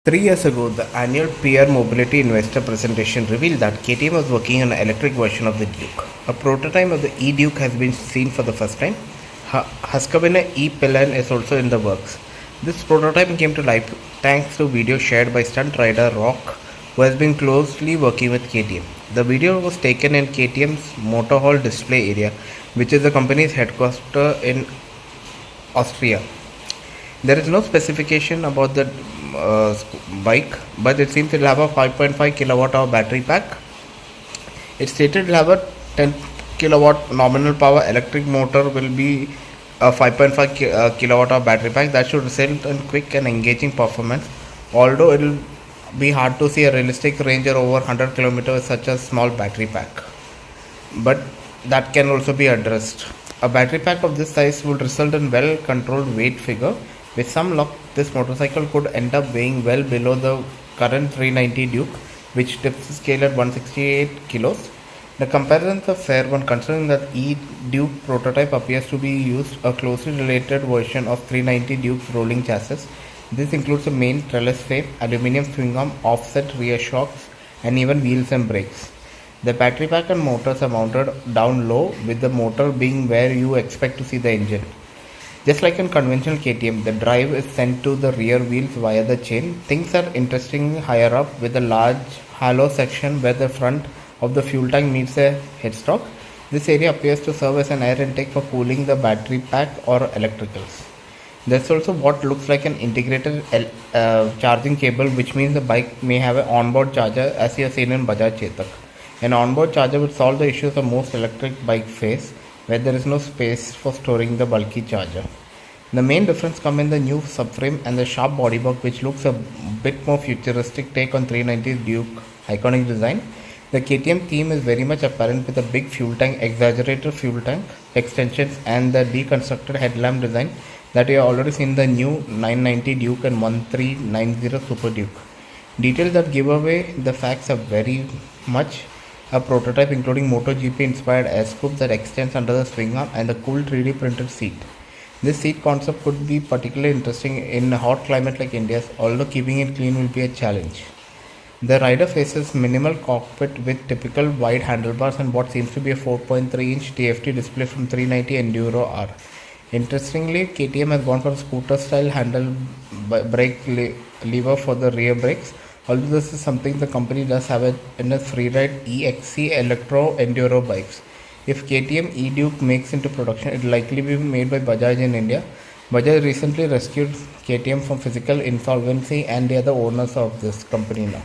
3 years ago, the annual Peer Mobility Investor presentation revealed that KTM was working on an electric version of the Duke. A prototype of the E-Duke has been seen for the first time. Husqvarna E-Pillion is also in the works. This prototype came to life thanks to video shared by stunt rider Rock, who has been closely working with KTM. The video was taken in KTM's Motohall display area, which is the company's headquarters in Austria. There is no specification about the bike, but it seems it will have a 5.5 kilowatt hour battery pack. It's stated it will have a 10 kilowatt nominal power electric motor will be a 5.5 kilowatt hour battery pack that should result in quick and engaging performance. Although it will be hard to see a realistic range of over 100 kilometers with such a small battery pack, but that can also be addressed. A battery pack of this size would result in well controlled weight figure. With some luck, this motorcycle could end up weighing well below the current 390 Duke, which tips the scale at 168 kilos. The comparison is a fair one considering that E-Duke prototype appears to be used a closely related version of 390 Duke's rolling chassis. This includes a main trellis frame, aluminium swing arm, offset rear shocks, and even wheels and brakes. The battery pack and motors are mounted down low, with the motor being where you expect to see the engine. Just like in conventional KTM, the drive is sent to the rear wheels via the chain. Things are interestingly higher up, with a large hollow section where the front of the fuel tank meets the headstock. This area appears to serve as an air intake for cooling the battery pack or electricals. There's also what looks like an integrated charging cable, which means the bike may have an onboard charger, as you have seen in Bajaj Chetak. An onboard charger would solve the issues of most electric bike face, where there is no space for storing the bulky charger. The main difference comes in the new subframe and the sharp bodywork, which looks a bit more futuristic take on 390's Duke iconic design. The KTM theme is very much apparent with a big fuel tank, exaggerated fuel tank extensions, and the deconstructed headlamp design that you have already seen in the new 990 Duke and 1390 Super Duke. Details that give away the facts are very much a prototype, including MotoGP inspired air scoop that extends under the swing arm and the cool 3D printed seat. This seat concept could be particularly interesting in a hot climate like India's, although keeping it clean will be a challenge. The rider faces minimal cockpit with typical wide handlebars and what seems to be a 4.3-inch TFT display from 390 Enduro R. Interestingly, KTM has gone for a scooter style handle brake lever for the rear brakes. Although this is something the company does have in its freeride EXC Electro Enduro bikes. If KTM E-Duke makes into production, it will likely be made by Bajaj in India. Bajaj recently rescued KTM from physical insolvency and they are the owners of this company now.